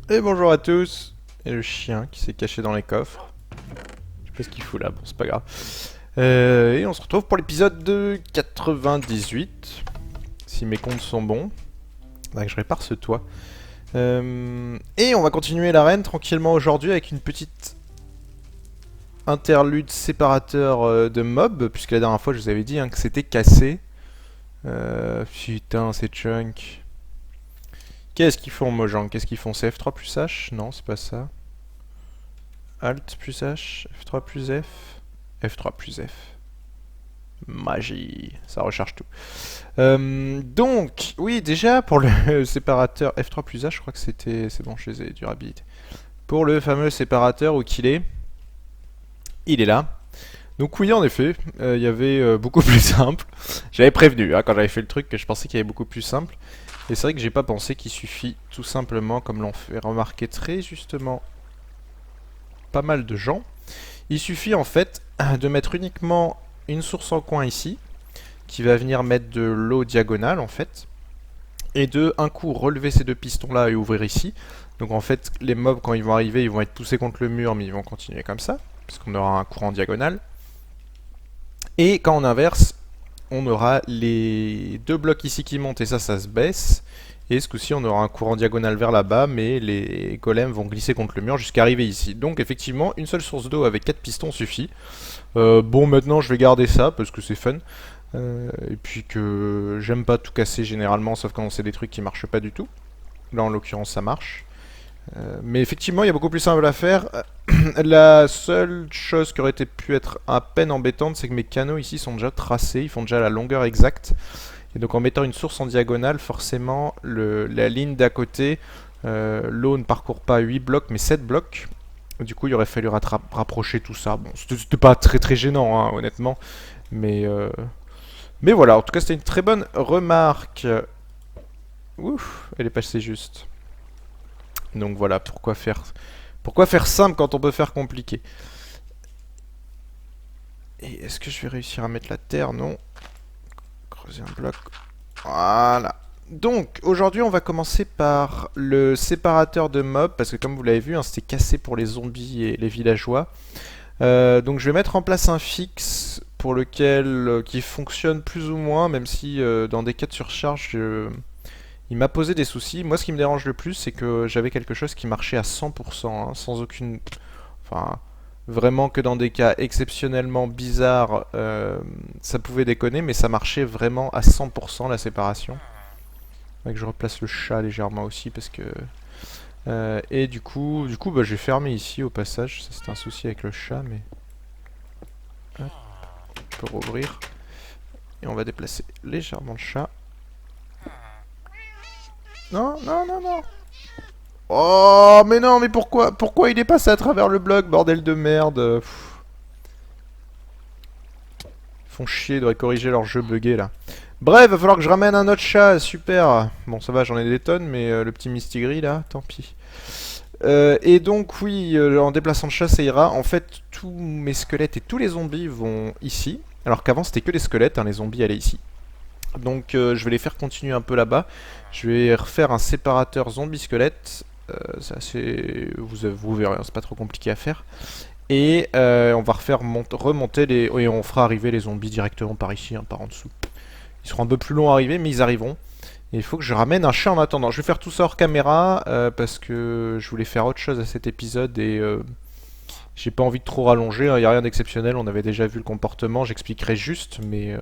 Et bonjour à tous. Et le chien qui s'est caché dans les coffres. Je sais pas ce qu'il fout là, bon c'est pas grave. Et on se retrouve pour l'épisode de 98. Si mes comptes sont bons. Faudrait que je répare ce toit. Et on va continuer l'arène tranquillement aujourd'hui avec une petite interlude séparateur de mobs. Puisque la dernière fois je vous avais dit que c'était cassé. Putain c'est chunk. Qu'est-ce qu'ils font Mojang? Qu'est-ce qu'ils font? C'est F3 plus H? Non c'est pas ça. Alt plus H, F3 plus F, F3 plus F. Magie, ça recharge tout. Donc, oui, déjà pour le séparateur F3 plus H, je crois que c'était. C'est bon, je les ai durabilité. Pour le fameux séparateur, où qu'il est? Il est là. Donc, oui, en effet, il y avait beaucoup plus simple. J'avais prévenu quand j'avais fait le truc que je pensais qu'il y avait beaucoup plus simple. Et c'est vrai que j'ai pas pensé qu'il suffit tout simplement, comme l'ont fait remarquer très justement pas mal de gens. Il suffit en fait de mettre uniquement une source en coin ici, qui va venir mettre de l'eau diagonale en fait, et de un coup relever ces deux pistons là et ouvrir ici. Donc en fait les mobs quand ils vont arriver ils vont être poussés contre le mur mais ils vont continuer comme ça, parce qu'on aura un courant diagonal. Et quand on inverse, on aura les deux blocs ici qui montent et ça se baisse. Et ce coup-ci, on aura un courant diagonal vers là-bas, mais les golems vont glisser contre le mur jusqu'à arriver ici. Donc effectivement, une seule source d'eau avec 4 pistons suffit. Bon, maintenant, je vais garder ça parce que c'est fun. Et puis que j'aime pas tout casser généralement, sauf quand c'est des trucs qui marchent pas du tout. Là, en l'occurrence, ça marche. Mais effectivement, il y a beaucoup plus simple à faire. La seule chose qui aurait pu être à peine embêtante, c'est que mes canaux ici sont déjà tracés, ils font déjà la longueur exacte. Et donc en mettant une source en diagonale, forcément, la ligne d'à côté, l'eau ne parcourt pas 8 blocs, mais 7 blocs. Du coup, il aurait fallu rapprocher tout ça. Bon, c'était pas très très gênant, hein, honnêtement. Mais, euh, mais voilà, en tout cas, c'était une très bonne remarque. Ouf, elle est passée juste. Donc voilà, pourquoi faire simple quand on peut faire compliqué. Et est-ce que je vais réussir à mettre la terre? Non. Creuser un bloc. Voilà. Donc, aujourd'hui, on va commencer par le séparateur de mobs, parce que comme vous l'avez vu, c'était cassé pour les zombies et les villageois. Donc, je vais mettre en place un fixe pour lequel qui fonctionne plus ou moins, même si dans des cas de surcharge, il m'a posé des soucis. Moi, ce qui me dérange le plus, c'est que j'avais quelque chose qui marchait à 100%, sans aucune... Enfin, vraiment que dans des cas exceptionnellement bizarres, ça pouvait déconner, mais ça marchait vraiment à 100% la séparation. Faudrait que je replace le chat légèrement aussi, parce que... et du coup bah, j'ai fermé ici au passage. Ça, c'était un souci avec le chat, mais... Hop, on peut rouvrir. Et on va déplacer légèrement le chat. Non, non, non, non. Oh, mais non, mais pourquoi il est passé à travers le bloc, bordel de merde. Ils font chier, ils devraient corriger leur jeu buggé là. Bref, va falloir que je ramène un autre chat, super. Bon, ça va, j'en ai des tonnes, mais le petit Mistigris là, tant pis. Et donc, oui, en déplaçant le chat, ça ira. En fait, tous mes squelettes et tous les zombies vont ici. Alors qu'avant, c'était que les squelettes, les zombies allaient ici. Donc, je vais les faire continuer un peu là-bas. Je vais refaire un séparateur zombie-squelette. C'est vous verrez, c'est pas trop compliqué à faire. Et on va remonter les... Et on fera arriver les zombies directement par ici, par en dessous. Ils seront un peu plus longs à arriver, mais ils arriveront. Et il faut que je ramène un chat en attendant. Je vais faire tout ça hors caméra, parce que je voulais faire autre chose à cet épisode, et j'ai pas envie de trop rallonger. Il n'y a rien d'exceptionnel, on avait déjà vu le comportement, j'expliquerai juste, mais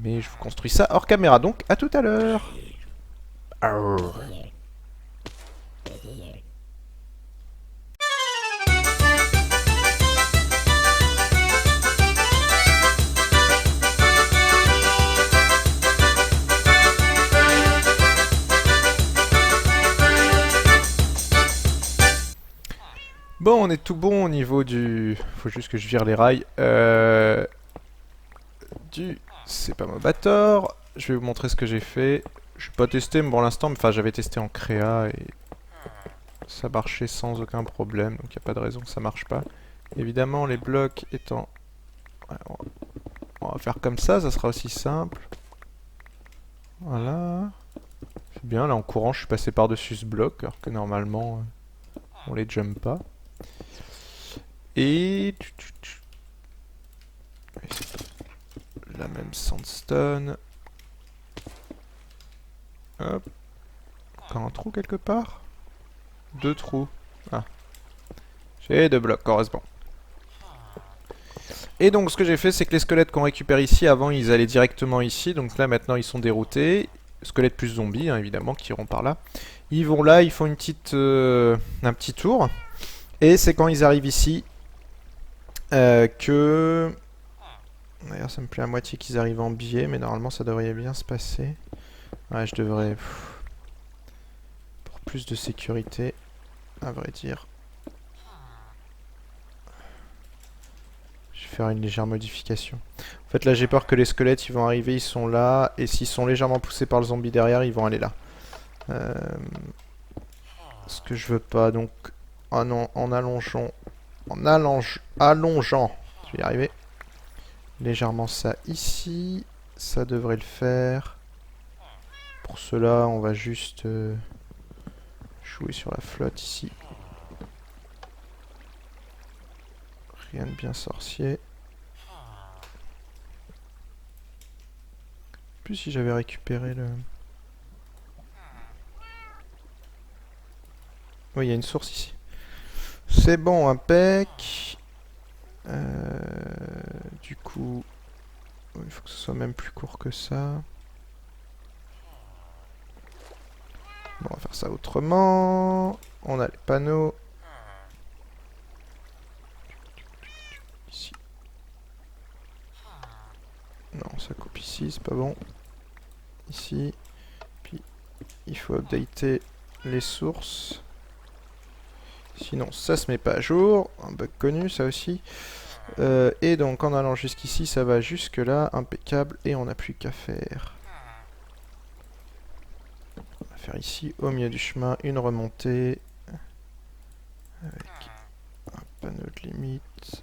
je vous construis ça hors caméra. Donc, à tout à l'heure. Bon, on est tout bon au niveau du... Faut juste que je vire les rails. C'est pas Mobator. Je vais vous montrer ce que j'ai fait. Je vais pas tester pour l'instant, mais enfin j'avais testé en créa et ça marchait sans aucun problème, donc il n'y a pas de raison que ça marche pas. Évidemment, les blocs étant... Ouais, on va faire comme ça sera aussi simple. Voilà. bien. Là en courant je suis passé par-dessus ce bloc alors que normalement on les jump pas. Et... la même sandstone. Hop. Encore un trou quelque part? Deux trous. Ah. J'ai deux blocs, correspond. Et donc ce que j'ai fait, c'est que les squelettes qu'on récupère ici, avant ils allaient directement ici. Donc là maintenant ils sont déroutés. Squelettes plus zombies, hein, évidemment, qui iront par là. Ils vont là, ils font une petite, un petit tour. Et c'est quand ils arrivent ici que... D'ailleurs ça me plaît à moitié qu'ils arrivent en biais, mais normalement ça devrait bien se passer. Ouais, je devrais... Pour plus de sécurité, à vrai dire. Je vais faire une légère modification. En fait là j'ai peur que les squelettes ils vont arriver, ils sont là. Et s'ils sont légèrement poussés par le zombie derrière, ils vont aller là. Ce que je veux pas, donc... Ah non, en allongeant... allongeant, je vais y arriver. Légèrement ça ici. Ça devrait le faire. Pour cela, on va juste jouer sur la flotte ici. Rien de bien sorcier. En plus, si j'avais récupéré le... Oui, il y a une source ici. C'est bon, impec. Du coup, il faut que ce soit même plus court que ça. Bon, on va faire ça autrement. On a les panneaux. Ici. Non, ça coupe ici, c'est pas bon. Ici. Puis, il faut updater les sources. Sinon, ça se met pas à jour. Un bug connu, ça aussi. Et donc, en allant jusqu'ici, ça va jusque là. Impeccable. Et on n'a plus qu'à faire. On va faire ici, au milieu du chemin, une remontée. Avec un panneau de limite.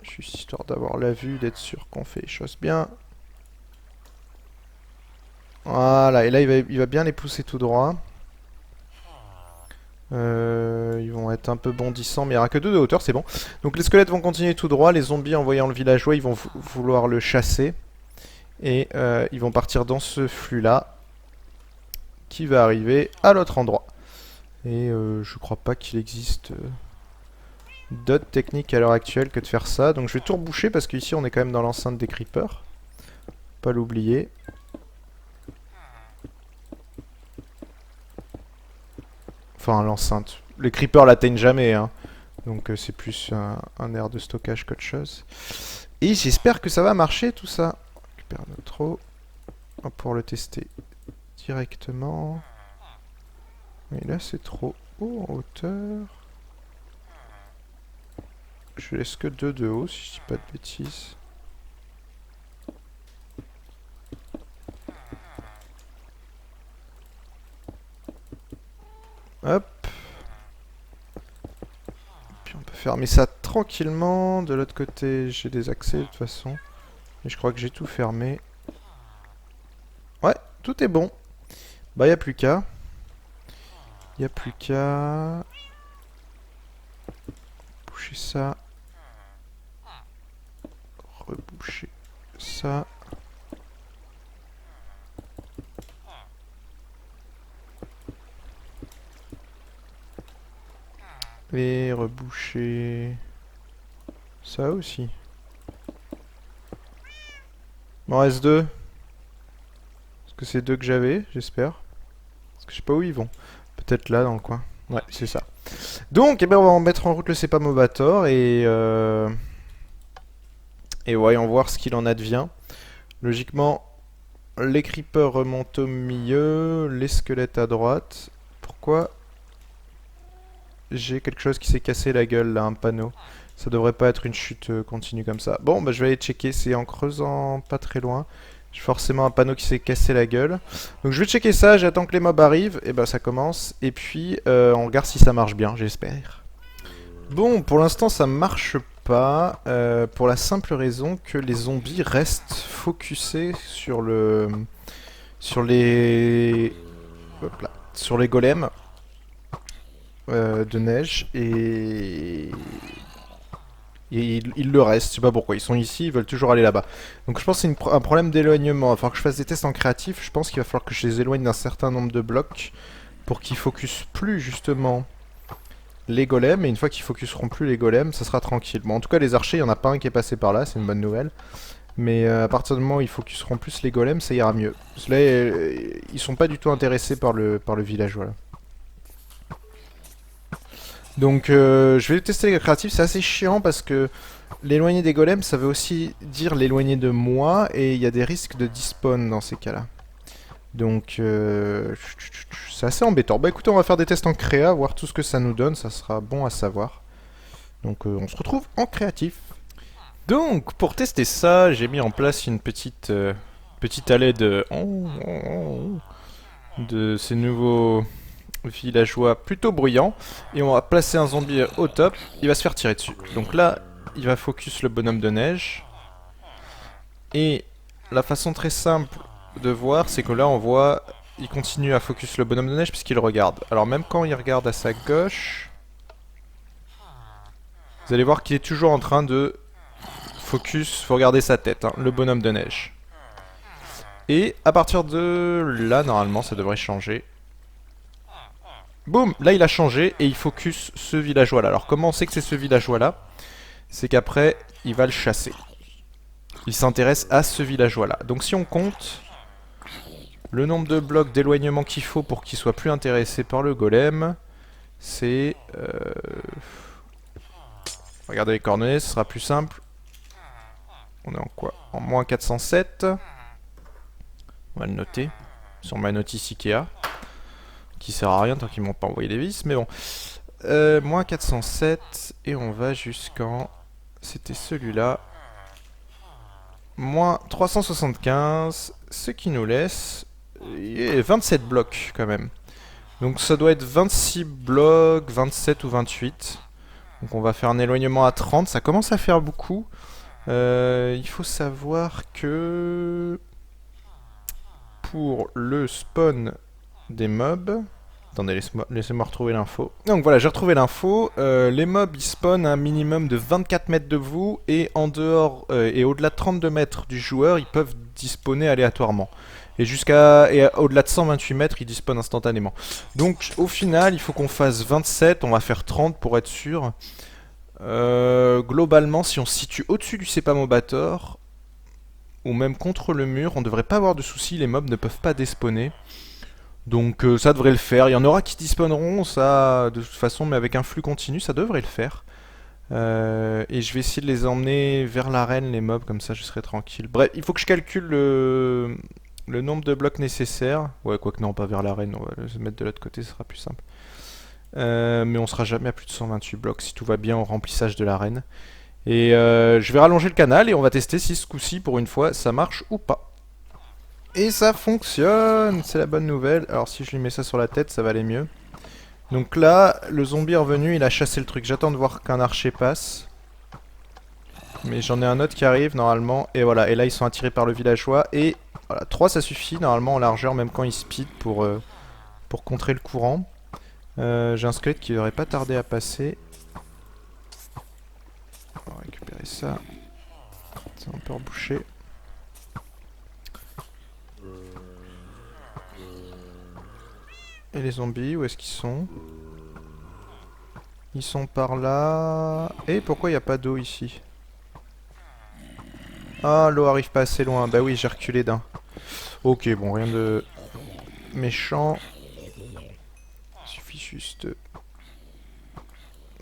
Juste histoire d'avoir la vue, d'être sûr qu'on fait les choses bien. Voilà, et là il va bien les pousser tout droit. Ils vont être un peu bondissants, mais il n'y aura que 2 de hauteur, c'est bon. Donc les squelettes vont continuer tout droit, les zombies en voyant le villageois, ils vont vouloir le chasser. Et ils vont partir dans ce flux-là, qui va arriver à l'autre endroit. Et je crois pas qu'il existe d'autres techniques à l'heure actuelle que de faire ça. Donc je vais tout reboucher parce qu'ici on est quand même dans l'enceinte des creepers. Pas l'oublier. Enfin l'enceinte. Les creepers l'atteignent jamais, hein. Donc c'est plus un aire de stockage qu'autre chose. Et j'espère que ça va marcher tout ça. On récupère notre eau. Pour le tester directement. Mais là c'est trop haut en hauteur. Je laisse que 2 de haut si je dis pas de bêtises. Hop. Puis on peut fermer ça tranquillement. De l'autre côté, j'ai des accès de toute façon. Et je crois que j'ai tout fermé. Ouais, tout est bon. Bah, y a plus qu'à. Y a plus qu'à... Boucher ça. Reboucher ça. Et reboucher ça aussi. Il m'en reste 2. Est-ce que c'est 2 que j'avais, j'espère. Parce que je sais pas où ils vont. Peut-être là dans le coin. Ouais, c'est ça. Donc, eh ben, on va en mettre en route le Sepamovator et voyons voir ce qu'il en advient. Logiquement, les creepers remontent au milieu, les squelettes à droite. Pourquoi j'ai quelque chose qui s'est cassé la gueule là, un panneau? Ça devrait pas être une chute continue comme ça. Bon, bah je vais aller checker, c'est en creusant pas très loin. J'ai forcément un panneau qui s'est cassé la gueule. Donc je vais checker ça, j'attends que les mobs arrivent, et bah ça commence. Et puis on regarde si ça marche bien, j'espère. Bon, pour l'instant ça marche pas, pour la simple raison que les zombies restent focusés sur le... sur les hop là, sur les golems de neige et il le reste, je sais pas pourquoi, ils sont ici, ils veulent toujours aller là-bas. Donc je pense que c'est un problème d'éloignement, il va falloir que je fasse des tests en créatif, je pense qu'il va falloir que je les éloigne d'un certain nombre de blocs pour qu'ils focusent plus justement les golems, et une fois qu'ils focuseront plus les golems, ça sera tranquille. Bon, en tout cas les archers, il y en a pas un qui est passé par là, c'est une bonne nouvelle. Mais à partir du moment où ils focuseront plus les golems, ça ira mieux. Parce que là, ils sont pas du tout intéressés par le villageois là. Donc je vais tester les créatifs, c'est assez chiant parce que l'éloigner des golems, ça veut aussi dire l'éloigner de moi, et il y a des risques de despawn dans ces cas-là. Donc c'est assez embêtant. Bah écoutez, on va faire des tests en créa, voir tout ce que ça nous donne, ça sera bon à savoir. Donc on se retrouve en créatif. Donc pour tester ça, j'ai mis en place une petite allée de ces nouveaux villageois plutôt bruyants, et on va placer un zombie au top, il va se faire tirer dessus. Donc là, il va focus le bonhomme de neige. Et la façon très simple de voir, c'est que là on voit, il continue à focus le bonhomme de neige puisqu'il regarde. Alors même quand il regarde à sa gauche, vous allez voir qu'il est toujours en train de focus, faut regarder sa tête, hein, le bonhomme de neige. Et à partir de là, normalement, ça devrait changer. Boum, là il a changé et il focus ce villageois là. Alors comment on sait que c'est ce villageois là? C'est qu'après, il va le chasser. Il s'intéresse à ce villageois là. Donc si on compte le nombre de blocs d'éloignement qu'il faut pour qu'il soit plus intéressé par le golem, c'est... Regardez les coordonnées, ce sera plus simple. On est en quoi? En moins 407. On va le noter sur ma notice Ikea. Qui sert à rien tant qu'ils m'ont pas envoyé les vis, mais bon. Moins 407, et on va jusqu'en... C'était celui-là. Moins 375, ce qui nous laisse 27 blocs quand même. Donc ça doit être 26 blocs, 27 ou 28. Donc on va faire un éloignement à 30, ça commence à faire beaucoup. Il faut savoir que pour le spawn des mobs... Attendez, laissez-moi retrouver l'info. Donc voilà, j'ai retrouvé l'info. Les mobs, ils spawnent à un minimum de 24 mètres de vous, et en dehors et au-delà de 32 mètres du joueur, ils peuvent dispawner aléatoirement. Et au-delà de 128 mètres, ils dispawnent instantanément. Donc au final, il faut qu'on fasse 27, on va faire 30 pour être sûr. Globalement, si on se situe au-dessus du Cepamobator, ou même contre le mur, on devrait pas avoir de soucis, les mobs ne peuvent pas despawner. Donc ça devrait le faire. Il y en aura qui despawneront, ça, de toute façon, mais avec un flux continu, ça devrait le faire. Et je vais essayer de les emmener vers l'arène, les mobs, comme ça je serai tranquille. Bref, il faut que je calcule le nombre de blocs nécessaires. Ouais, quoique non, pas vers l'arène, on va se mettre de l'autre côté, ce sera plus simple. Mais on sera jamais à plus de 128 blocs si tout va bien au remplissage de l'arène. Et je vais rallonger le canal et on va tester si ce coup-ci, pour une fois, ça marche ou pas. Et ça fonctionne, c'est la bonne nouvelle. Alors si je lui mets ça sur la tête, ça va aller mieux. Donc là, le zombie est revenu, il a chassé le truc. J'attends de voir qu'un archer passe. Mais j'en ai un autre qui arrive normalement. Et voilà, et là ils sont attirés par le villageois. Et voilà, 3 ça suffit normalement en largeur, même quand il speed pour contrer le courant. J'ai un squelette qui devrait pas tarder à passer. On va récupérer ça. C'est un peu rebouché. Et les zombies, où est-ce qu'ils sont? Ils sont par là... Et pourquoi il n'y a pas d'eau ici? Ah, l'eau arrive pas assez loin. Bah oui, j'ai reculé d'un. Ok, bon, rien de méchant. Il suffit juste de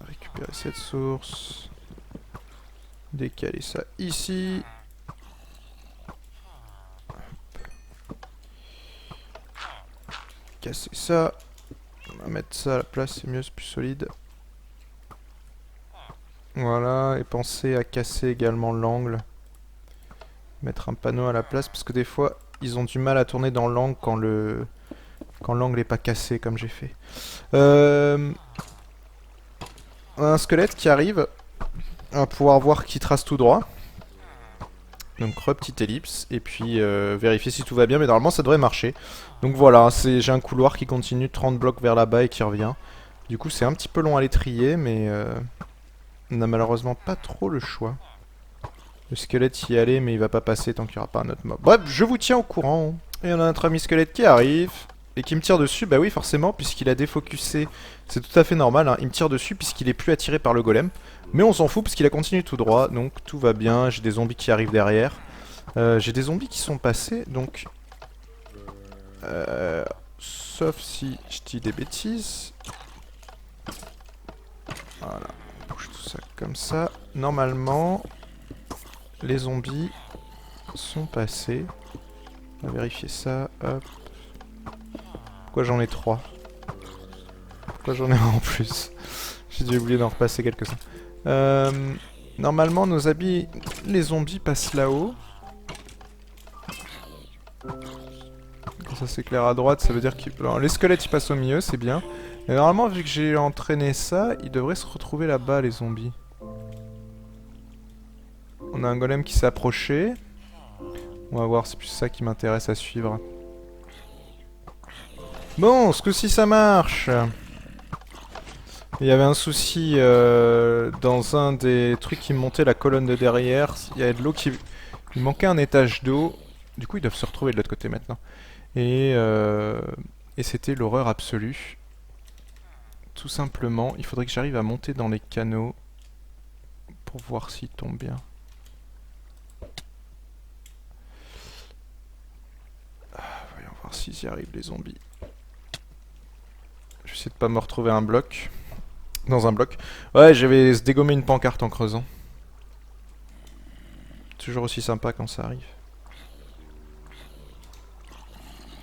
récupérer cette source. Décaler ça ici. Casser ça. On va mettre ça à la place, c'est mieux, c'est plus solide. Voilà, et pensez à casser également l'angle. Mettre un panneau à la place, parce que des fois, ils ont du mal à tourner dans l'angle quand l'angle n'est pas cassé, comme j'ai fait. On a un squelette qui arrive. On va pouvoir voir qu'il trace tout droit. Donc petite ellipse, et puis vérifier si tout va bien, mais normalement ça devrait marcher. Donc voilà, j'ai un couloir qui continue 30 blocs vers là-bas et qui revient. Du coup c'est un petit peu long à les trier, mais on n'a malheureusement pas trop le choix. Le squelette y est allé, mais il va pas passer tant qu'il n'y aura pas un autre mob. Bref, je vous tiens au courant. Et on a notre ami squelette qui arrive, et qui me tire dessus, bah oui forcément, puisqu'il a défocusé. C'est tout à fait normal, hein. Il me tire dessus puisqu'il est plus attiré par le golem. Mais on s'en fout parce qu'il a continué tout droit, donc tout va bien. J'ai des zombies qui arrivent derrière. J'ai des zombies qui sont passés, donc... sauf si je dis des bêtises. Voilà, on bouge tout ça comme ça. Normalement, les zombies sont passés. On va vérifier ça, hop. Pourquoi j'en ai 3? Pourquoi j'en ai un en plus? J'ai dû oublier d'en repasser quelques-uns. Normalement, nos habits, les zombies passent là-haut. Quand ça s'éclaire à droite, ça veut dire que les squelettes ils passent au milieu, c'est bien. Et normalement, vu que j'ai entraîné ça, ils devraient se retrouver là-bas, les zombies. On a un golem qui s'est approché. On va voir, c'est plus ça qui m'intéresse à suivre. Bon, ce coup-ci ça marche. Il y avait un souci dans un des trucs qui me montait la colonne de derrière. Il y avait de l'eau qui... Il manquait un étage d'eau. Du coup, ils doivent se retrouver de l'autre côté maintenant. Et c'était l'horreur absolue. Tout simplement, il faudrait que j'arrive à monter dans les canaux pour voir s'ils tombent bien. Voyons voir s'ils y arrivent, les zombies. Je vais essayer de pas me retrouver un bloc. Dans un bloc. Ouais, j'avais dégommé une pancarte en creusant. Toujours aussi sympa quand ça arrive.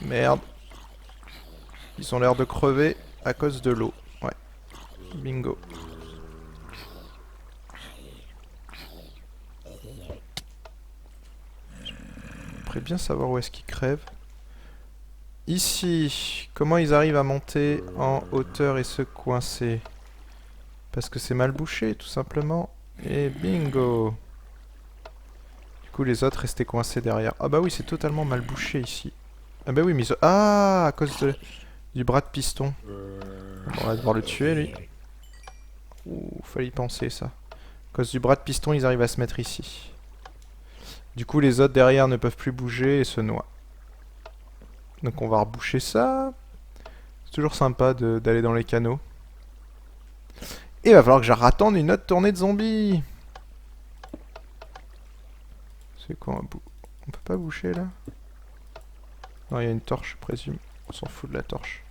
Merde. Ils ont l'air de crever à cause de l'eau. Ouais. Bingo. J'aimerais bien savoir où est-ce qu'ils crèvent. Ici, comment ils arrivent à monter en hauteur et se coincer? Parce que c'est mal bouché, tout simplement. Et bingo! Du coup, les autres restaient coincés derrière. Ah bah oui, c'est totalement mal bouché ici. Ah bah oui, mais ils... Ah, à cause du bras de piston. Bon, on va devoir le tuer, lui. Ouh, fallait y penser, ça. À cause du bras de piston, ils arrivent à se mettre ici. Du coup, les autres derrière ne peuvent plus bouger et se noient. Donc on va reboucher ça. C'est toujours sympa d'aller dans les canaux. Et il va falloir que j'attende une autre tournée de zombies. C'est quoi un bout? On peut pas boucher là? Non, il y a une torche, je présume. On s'en fout de la torche.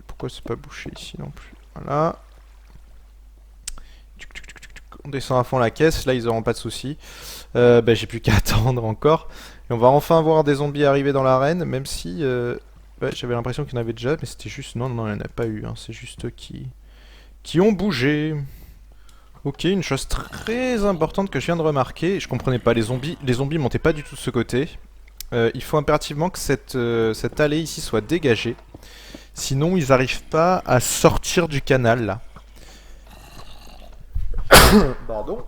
Pourquoi c'est pas bouché ici non plus? Voilà. On descend à fond la caisse, là ils auront pas de soucis. Bah, j'ai plus qu'à attendre encore. Et on va enfin voir des zombies arriver dans l'arène, même si... Ouais, j'avais l'impression qu'il y en avait déjà, mais c'était juste... Non, non, il n'y en a pas eu, hein. C'est juste eux qui ont bougé. Ok, une chose très importante que je viens de remarquer, je comprenais pas, les zombies montaient pas du tout de ce côté. Il faut impérativement que cette allée ici soit dégagée. Sinon, ils n'arrivent pas à sortir du canal, là. Pardon.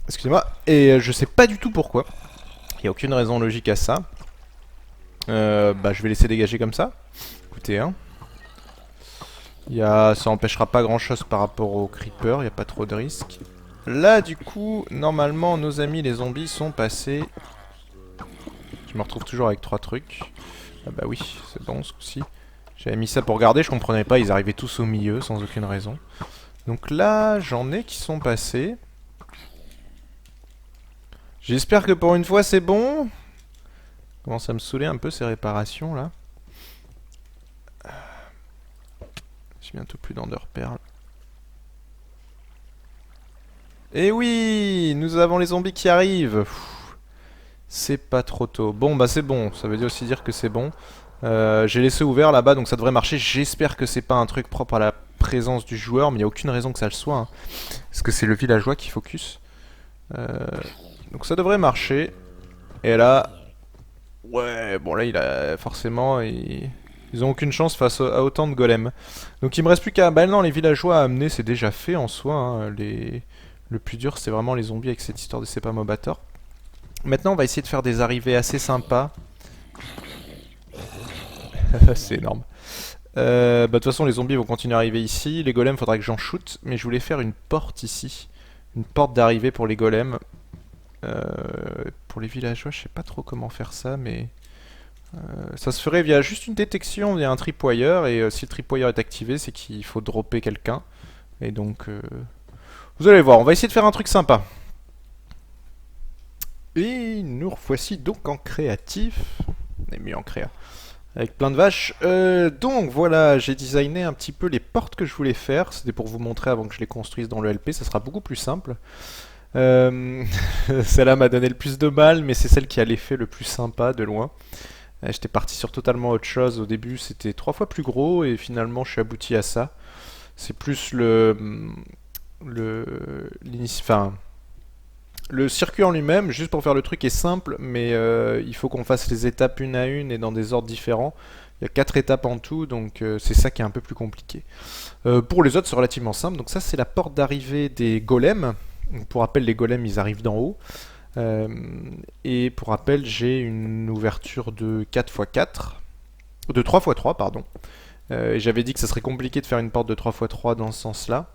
Excusez-moi. Et je sais pas du tout pourquoi. Il n'y a aucune raison logique à ça. Bah, je vais laisser dégager comme ça. Écoutez, hein. Ça empêchera pas grand chose par rapport aux creepers, il n'y a pas trop de risques. Là, du coup, normalement, nos amis les zombies sont passés. Je me retrouve toujours avec 3 trucs. Ah bah oui, c'est bon ce coup-ci. J'avais mis ça pour regarder, je comprenais pas, ils arrivaient tous au milieu sans aucune raison. Donc là, j'en ai qui sont passés. J'espère que pour une fois c'est bon. Commence à me saouler un peu ces réparations là. J'ai bientôt plus d'Enderpearl. Et oui, nous avons les zombies qui arrivent. C'est pas trop tôt. Bon bah c'est bon, ça veut aussi dire que c'est bon. J'ai laissé ouvert là-bas donc ça devrait marcher. J'espère que c'est pas un truc propre à la présence du joueur, mais il n'y a aucune raison que ça le soit. Hein. Parce que c'est le villageois qui focus. Donc ça devrait marcher. Et là... Ouais, bon là il a forcément... Ils ont aucune chance face à autant de golems. Donc il me reste plus qu'à... Bah non, les villageois à amener c'est déjà fait en soi. Hein. Le plus dur, c'est vraiment les zombies avec cette histoire de c'est pas Mobator. Maintenant, on va essayer de faire des arrivées assez sympas. C'est énorme. Bah, de toute façon, les zombies vont continuer à arriver ici. Les golems, faudra que j'en shoot. Mais je voulais faire une porte ici. Une porte d'arrivée pour les golems. Pour les villageois, je sais pas trop comment faire ça, mais... ça se ferait via juste une détection, via un tripwire. Et si le tripwire est activé, c'est qu'il faut dropper quelqu'un. Et donc... vous allez voir, on va essayer de faire un truc sympa. Et nous revoici donc en créatif. On est mieux en créa. Avec plein de vaches. Donc voilà, j'ai designé un petit peu les portes que je voulais faire. C'était pour vous montrer avant que je les construise dans le LP. Ça sera beaucoup plus simple. Celle-là m'a donné le plus de mal, mais c'est celle qui a l'effet le plus sympa de loin. J'étais parti sur totalement autre chose. Au début, c'était 3 fois plus gros et finalement, je suis abouti à ça. C'est plus enfin, le circuit en lui-même, juste pour faire le truc, est simple, mais il faut qu'on fasse les étapes une à une et dans des ordres différents. Il y a 4 étapes en tout, donc c'est ça qui est un peu plus compliqué. Pour les autres, c'est relativement simple. Donc ça, c'est la porte d'arrivée des golems. Donc, pour rappel, les golems, ils arrivent d'en haut. Et pour rappel, j'ai une ouverture de 4x4. De 3x3, pardon. Et j'avais dit que ça serait compliqué de faire une porte de 3x3 dans ce sens-là.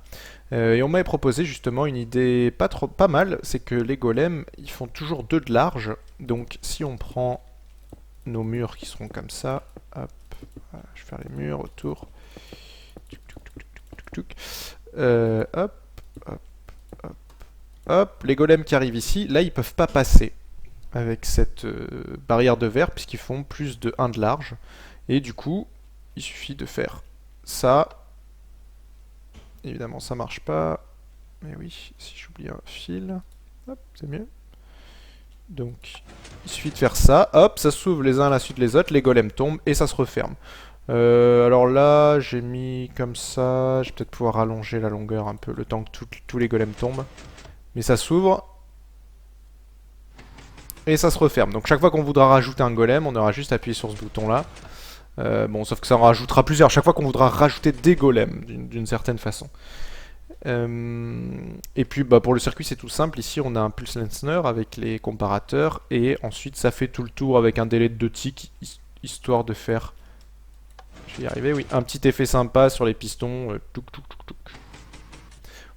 Et on m'avait proposé justement une idée pas mal, c'est que les golems, ils font toujours 2 de large. Donc si on prend nos murs qui seront comme ça, hop, voilà, je vais faire les murs autour. Hop, hop, hop, hop. Les golems qui arrivent ici, là ils peuvent pas passer avec cette barrière de verre puisqu'ils font plus de 1 de large. Et du coup, il suffit de faire ça. Évidemment, ça marche pas. Mais oui, si j'oublie un fil, hop, c'est mieux. Donc, il suffit de faire ça. Hop, ça s'ouvre les uns à la suite des autres. Les golems tombent et ça se referme. Alors là, j'ai mis comme ça. Je vais peut-être pouvoir rallonger la longueur un peu le temps que tous les golems tombent. Mais ça s'ouvre. Et ça se referme. Donc chaque fois qu'on voudra rajouter un golem, on aura juste appuyé sur ce bouton-là. Bon, sauf que ça en rajoutera plusieurs. Chaque fois qu'on voudra rajouter des golems, d'une certaine façon. Et puis bah, pour le circuit, c'est tout simple. Ici, on a un Pulse Lensner avec les comparateurs. Et ensuite, ça fait tout le tour avec un délai de 2 ticks, histoire de faire... Je vais y arriver, oui. Un petit effet sympa sur les pistons. Touc, touc, touc, touc.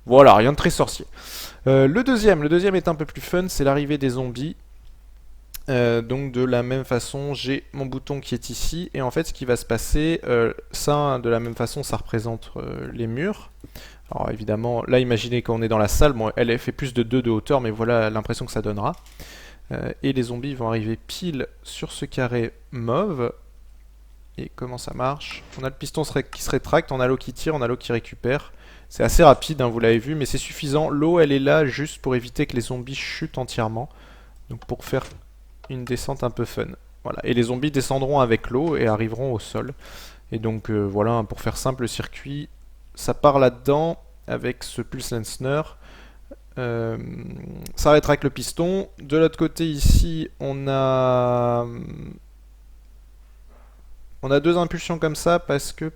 Voilà, rien de très sorcier. Le deuxième est un peu plus fun. C'est l'arrivée des zombies. Donc de la même façon, j'ai mon bouton qui est ici, et en fait ce qui va se passer, ça de la même façon ça représente les murs. Alors évidemment, là imaginez qu'on est dans la salle, bon elle fait plus de 2 de hauteur, mais voilà l'impression que ça donnera. Et les zombies vont arriver pile sur ce carré mauve. Et comment ça marche? On a le piston qui se rétracte, on a l'eau qui tire, on a l'eau qui récupère. C'est assez rapide, hein, vous l'avez vu, mais c'est suffisant. L'eau elle est là juste pour éviter que les zombies chutent entièrement. Donc pour faire une descente un peu fun. Voilà. Et les zombies descendront avec l'eau et arriveront au sol. Et donc voilà, pour faire simple, le circuit, ça part là-dedans avec ce Pulse Lensner. Ça rétracte le piston. De l'autre côté ici, on a 2 impulsions comme ça parce que...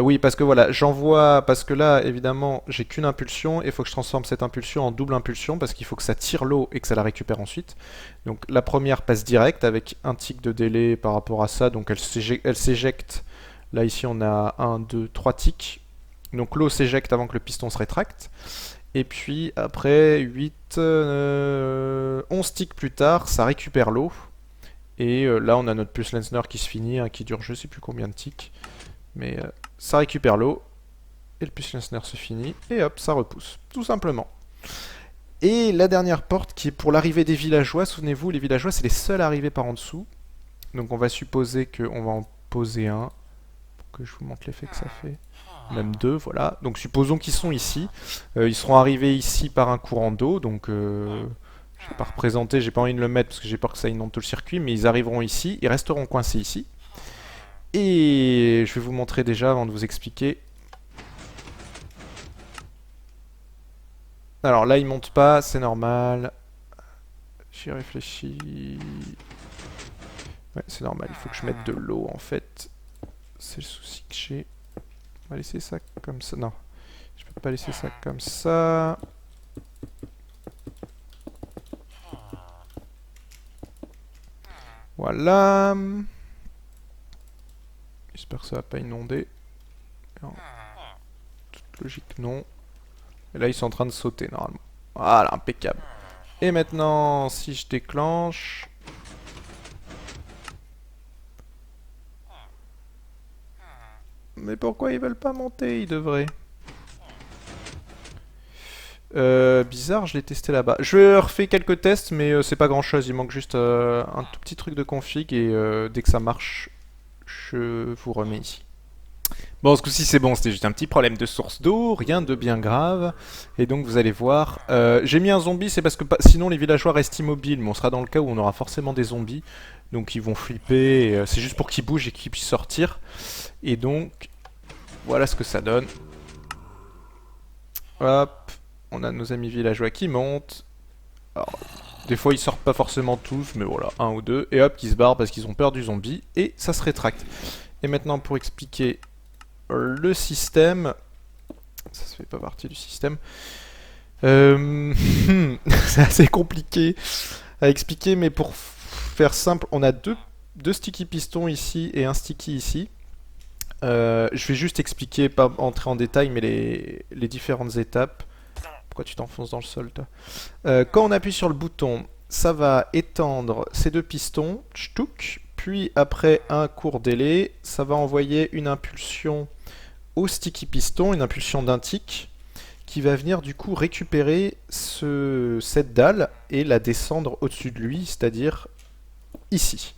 oui, parce que voilà, j'envoie, parce que là, évidemment, j'ai qu'une impulsion, et il faut que je transforme cette impulsion en double impulsion, parce qu'il faut que ça tire l'eau et que ça la récupère ensuite. Donc la première passe direct, avec un tick de délai par rapport à ça, donc elle s'éjecte. Là, ici, on a 1, 2, 3 ticks. Donc l'eau s'éjecte avant que le piston se rétracte. Et puis, après, 8, 11 ticks plus tard, ça récupère l'eau. Et là, on a notre Pulse Lensner qui se finit, hein, qui dure je sais plus combien de ticks. Mais ça récupère l'eau, et le Pulse Lensner se finit, et hop, ça repousse, tout simplement. Et la dernière porte qui est pour l'arrivée des villageois, souvenez-vous, les villageois c'est les seuls à arriver par en dessous. Donc on va supposer qu'on va en poser un, pour que je vous montre l'effet que ça fait. Même 2, voilà. Donc supposons qu'ils sont ici. Ils seront arrivés ici par un courant d'eau, donc je vais pas représenter, j'ai pas envie de le mettre parce que j'ai peur que ça inonde tout le circuit, mais ils arriveront ici, ils resteront coincés ici. Et je vais vous montrer déjà avant de vous expliquer. Alors là, il monte pas, c'est normal. J'y réfléchis. Ouais, c'est normal, il faut que je mette de l'eau en fait. C'est le souci que j'ai. On va laisser ça comme ça. Non, Je peux pas laisser ça comme ça. Voilà. J'espère que ça va pas inonder. Non. Toute logique, non. Et là, ils sont en train de sauter, normalement. Voilà, impeccable. Et maintenant, si je déclenche... Mais pourquoi ils veulent pas monter? Ils devraient. Bizarre, je l'ai testé là-bas. Je refais quelques tests, mais c'est pas grand-chose. Il manque juste un tout petit truc de config et dès que ça marche, je vous remets ici. Bon, ce coup-ci c'est bon, c'était juste un petit problème de source d'eau, rien de bien grave. Et donc vous allez voir, j'ai mis un zombie, c'est parce que sinon les villageois restent immobiles, mais on sera dans le cas où on aura forcément des zombies. Donc ils vont flipper, c'est juste pour qu'ils bougent et qu'ils puissent sortir. Et donc, voilà ce que ça donne. Hop, on a nos amis villageois qui montent. Alors, des fois ils sortent pas forcément tous, mais voilà, un ou deux. Et hop, qui se barrent parce qu'ils ont peur du zombie. Et ça se rétracte. Et maintenant pour expliquer le système... Ça se fait pas partie du système. C'est assez compliqué à expliquer, mais pour faire simple, on a deux sticky pistons ici et un sticky ici. Je vais juste expliquer, pas entrer en détail, mais les différentes étapes. Pourquoi tu t'enfonces dans le sol, toi? Quand on appuie sur le bouton, ça va étendre ces deux pistons, ch'touk, puis après un court délai, ça va envoyer une impulsion au sticky piston, une impulsion d'un tick, qui va venir du coup récupérer cette dalle et la descendre au-dessus de lui, c'est-à-dire ici.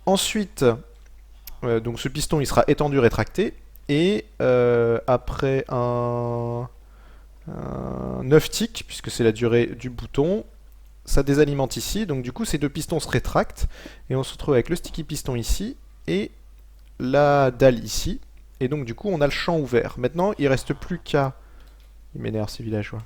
Ensuite, donc ce piston il sera étendu, rétracté, et après un 9 ticks, puisque c'est la durée du bouton, ça désalimente ici, donc du coup ces deux pistons se rétractent, et on se retrouve avec le sticky piston ici, et la dalle ici, et donc du coup on a le champ ouvert. Maintenant il reste plus qu'à... Il m'énerve ces villageois.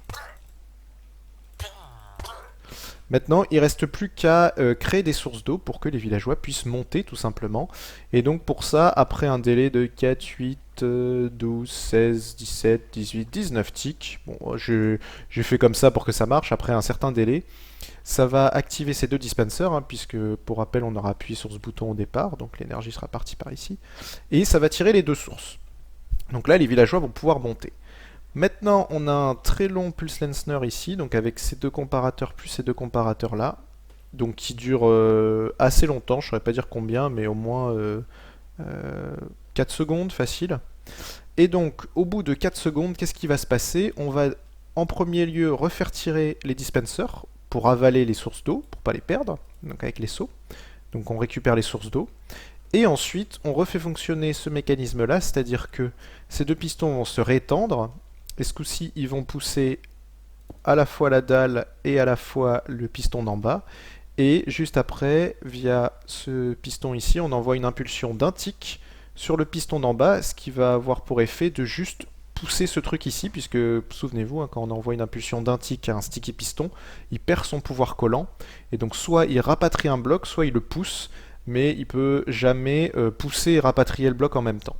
Maintenant, il ne reste plus qu'à créer des sources d'eau pour que les villageois puissent monter tout simplement. Et donc pour ça, après un délai de 4, 8, 12, 16, 17, 18, 19 ticks, bon, j'ai fait comme ça pour que ça marche, après un certain délai, ça va activer ces deux dispensers, hein, puisque pour rappel, on aura appuyé sur ce bouton au départ, donc l'énergie sera partie par ici, et ça va tirer les deux sources. Donc là, les villageois vont pouvoir monter. Maintenant, on a un très long pulse lengthener ici, donc avec ces deux comparateurs plus ces deux comparateurs là, donc qui dure assez longtemps, je ne saurais pas dire combien, mais au moins 4 secondes facile. Et donc, au bout de 4 secondes, qu'est-ce qui va se passer? On va en premier lieu refaire tirer les dispensers pour avaler les sources d'eau, pour ne pas les perdre, donc avec les seaux. Donc on récupère les sources d'eau. Et ensuite, on refait fonctionner ce mécanisme-là, c'est-à-dire que ces deux pistons vont se rétendre, et ce coup-ci, ils vont pousser à la fois la dalle et à la fois le piston d'en bas. Et juste après, via ce piston ici, on envoie une impulsion d'un tick sur le piston d'en bas, ce qui va avoir pour effet de juste pousser ce truc ici, puisque, souvenez-vous, hein, quand on envoie une impulsion d'un tick à un sticky piston, il perd son pouvoir collant, et donc soit il rapatrie un bloc, soit il le pousse, mais il peut jamais pousser et rapatrier le bloc en même temps.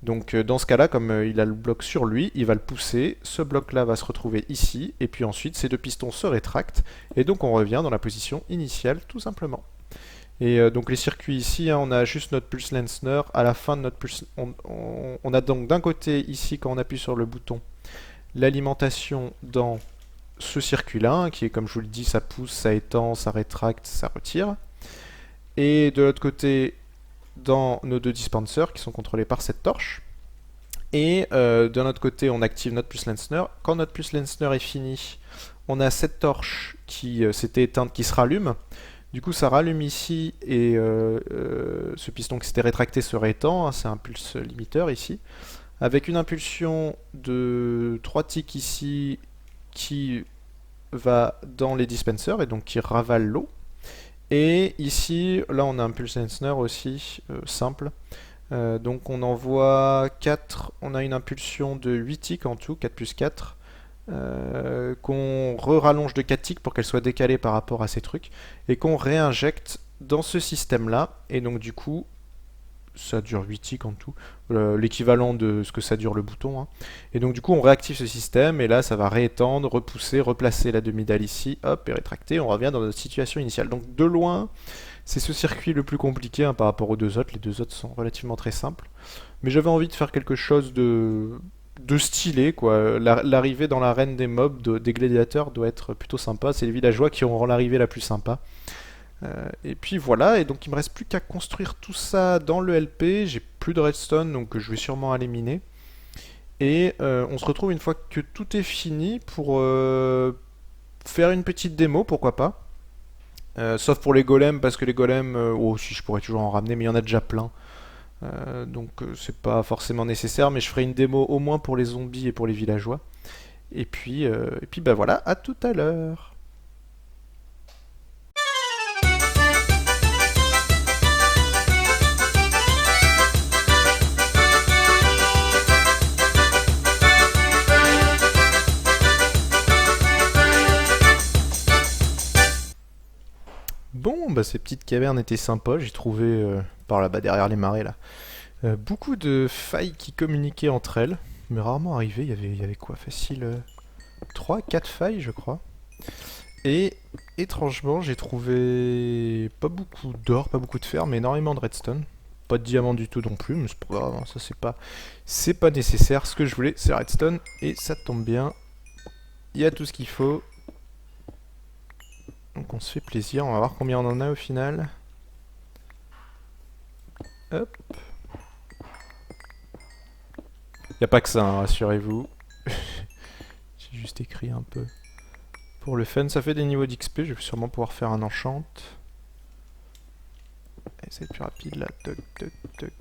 Donc dans ce cas-là, comme il a le bloc sur lui, il va le pousser, ce bloc-là va se retrouver ici, et puis ensuite ces deux pistons se rétractent, et donc on revient dans la position initiale tout simplement. Et donc les circuits ici, hein, on a juste notre pulse lengthener, à la fin de notre pulse... On a donc d'un côté ici, quand on appuie sur le bouton, l'alimentation dans ce circuit-là, hein, qui est comme je vous le dis, ça pousse, ça étend, ça rétracte, ça retire. Et de l'autre côté, dans nos deux dispensers qui sont contrôlés par cette torche. Et de notre côté, on active notre pulse lengthener. Quand notre pulse lengthener est fini, on a cette torche qui s'était éteinte qui se rallume. Du coup, ça rallume ici et ce piston qui s'était rétracté se rétend. Hein, c'est un pulse limiteur ici. Avec une impulsion de 3 ticks ici qui va dans les dispensers et donc qui ravale l'eau. Et ici, là on a un pulse lengthener aussi, simple. Donc on envoie 4, on a une impulsion de 8 ticks en tout, 4 plus 4, qu'on re-rallonge de 4 ticks pour qu'elle soit décalée par rapport à ces trucs, et qu'on réinjecte dans ce système-là, et donc du coup, ça dure 8 ticks en tout, l'équivalent de ce que ça dure le bouton, hein. Et donc du coup on réactive ce système et là ça va réétendre, repousser, replacer la demi-dalle ici, hop, et rétracter, on revient dans notre situation initiale. Donc de loin, c'est ce circuit le plus compliqué hein, par rapport aux deux autres, les deux autres sont relativement très simples. Mais j'avais envie de faire quelque chose de stylé, quoi. L'arrivée dans l'arène des mobs, des gladiateurs, doit être plutôt sympa. C'est les villageois qui auront l'arrivée la plus sympa. Et puis voilà, et donc il me reste plus qu'à construire tout ça dans le LP. J'ai plus de redstone, donc je vais sûrement aller miner. Et on se retrouve une fois que tout est fini pour faire une petite démo, pourquoi pas. Sauf pour les golems, parce que les golems, oh si je pourrais toujours en ramener, mais il y en a déjà plein. Donc c'est pas forcément nécessaire, mais je ferai une démo au moins pour les zombies et pour les villageois. Et puis bah voilà, à tout à l'heure. Bon, bah ces petites cavernes étaient sympas, j'ai trouvé par là-bas derrière les marais là. Beaucoup de failles qui communiquaient entre elles, mais rarement arrivé, il y avait quoi, facile 3, 4 failles je crois. Et étrangement j'ai trouvé pas beaucoup d'or, pas beaucoup de fer, mais énormément de redstone. Pas de diamant du tout non plus, mais c'est pas grave, hein, ça c'est pas nécessaire. Ce que je voulais c'est redstone, et ça tombe bien, il y a tout ce qu'il faut. Donc on se fait plaisir, on va voir combien on en a au final. Hop. Y a pas que ça, hein, rassurez-vous. J'ai juste écrit un peu. Pour le fun, ça fait des niveaux d'XP, je vais sûrement pouvoir faire un enchant. Et ça va être plus rapide là, toc toc toc.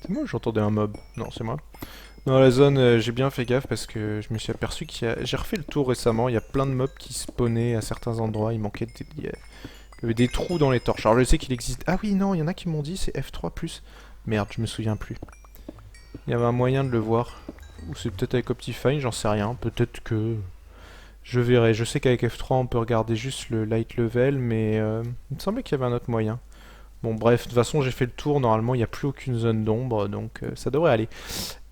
C'est moi ou j'entendais un mob? Non, c'est moi. Dans la zone, j'ai bien fait gaffe parce que je me suis aperçu qu'il y a... J'ai refait le tour récemment, il y a plein de mobs qui spawnaient à certains endroits, il manquait il y avait des trous dans les torches. Alors je sais qu'il existe... Ah oui, non, il y en a qui m'ont dit c'est F3+. Merde, je me souviens plus. Il y avait un moyen de le voir. Ou c'est peut-être avec Optifine, j'en sais rien. Peut-être que... Je verrai. Je sais qu'avec F3 on peut regarder juste le light level, mais il me semblait qu'il y avait un autre moyen. Bon bref, de toute façon j'ai fait le tour, normalement il n'y a plus aucune zone d'ombre, donc ça devrait aller.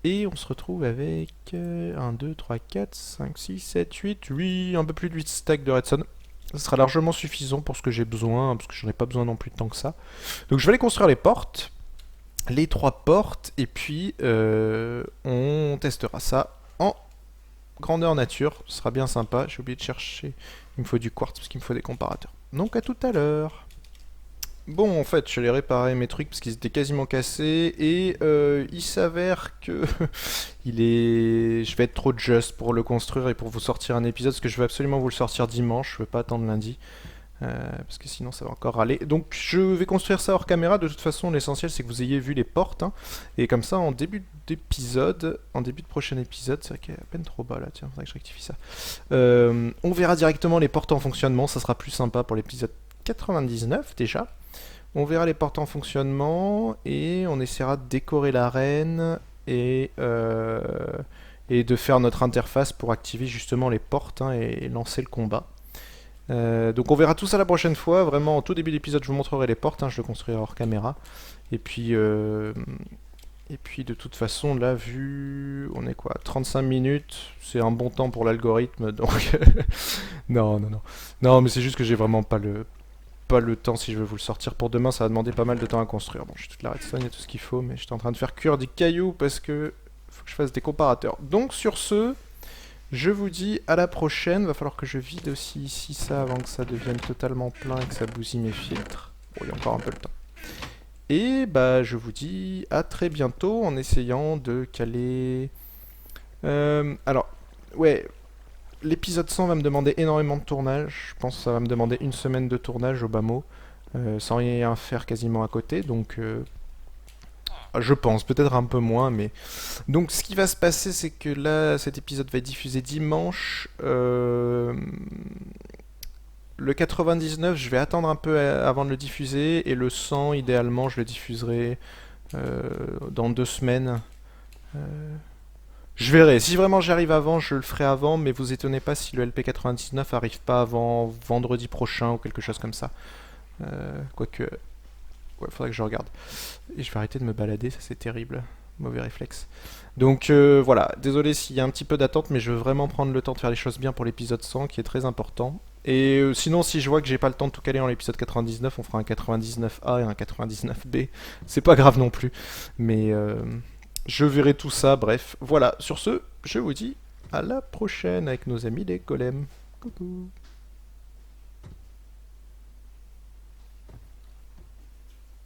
Et on se retrouve avec 1, 2, 3, 4, 5, 6, 7, 8, un peu plus de 8 stacks de redstone. Ça sera largement suffisant pour ce que j'ai besoin, parce que j'en ai pas besoin non plus de tant que ça. Donc je vais aller construire les portes, les 3 portes, et puis on testera ça en grandeur nature. Ce sera bien sympa. J'ai oublié de chercher, il me faut du quartz, parce qu'il me faut des comparateurs. Donc à tout à l'heure. Bon, en fait, je suis allé réparer mes trucs parce qu'ils étaient quasiment cassés et il s'avère que je vais être trop juste pour le construire et pour vous sortir un épisode parce que je veux absolument vous le sortir dimanche, je veux pas attendre lundi parce que sinon ça va encore râler. Donc je vais construire ça hors caméra. De toute façon, l'essentiel c'est que vous ayez vu les portes hein, et comme ça en début d'épisode, en début de prochain épisode, c'est vrai qu'il est à peine trop bas là, tiens, faudrait que je rectifie ça. On verra directement les portes en fonctionnement, ça sera plus sympa pour l'épisode 99 déjà. On verra les portes en fonctionnement et on essaiera de décorer l'arène et de faire notre interface pour activer justement les portes hein, et lancer le combat. Donc on verra tout ça la prochaine fois. Vraiment, en tout début d'épisode, je vous montrerai les portes. Hein, je le construirai hors caméra. Et puis de toute façon, là, vu... On est quoi 35 minutes. C'est un bon temps pour l'algorithme. Donc... non. Non, mais c'est juste que j'ai vraiment pas le temps si je veux vous le sortir pour demain, ça va demander pas mal de temps à construire. Bon, j'ai toute la redstone, il y a tout ce qu'il faut, mais j'étais en train de faire cuire des cailloux parce que faut que je fasse des comparateurs. Donc sur ce, je vous dis à la prochaine. Va falloir que je vide aussi ici ça avant que ça devienne totalement plein et que ça bousille mes filtres. Bon, il y a encore un peu le temps. Et bah je vous dis à très bientôt en essayant de caler... alors, ouais... L'épisode 100 va me demander énormément de tournage. Je pense que ça va me demander une semaine de tournage au bas mot, sans rien faire quasiment à côté. Donc, je pense, peut-être un peu moins, mais... Donc, ce qui va se passer, c'est que là, cet épisode va être diffusé dimanche. Le 99, je vais attendre un peu avant de le diffuser. Et le 100, idéalement, je le diffuserai dans 2 semaines. Je verrai. Si vraiment j'arrive avant, je le ferai avant, mais vous étonnez pas si le LP99 arrive pas avant vendredi prochain ou quelque chose comme ça. Quoique, ouais, faudrait que je regarde. Et je vais arrêter de me balader, ça c'est terrible. Mauvais réflexe. Donc voilà, désolé s'il y a un petit peu d'attente, mais je veux vraiment prendre le temps de faire les choses bien pour l'épisode 100, qui est très important. Et sinon, si je vois que j'ai pas le temps de tout caler en l'épisode 99, on fera un 99A et un 99B. C'est pas grave non plus. Mais je verrai tout ça, bref. Voilà, sur ce, je vous dis à la prochaine avec nos amis les golems. Coucou.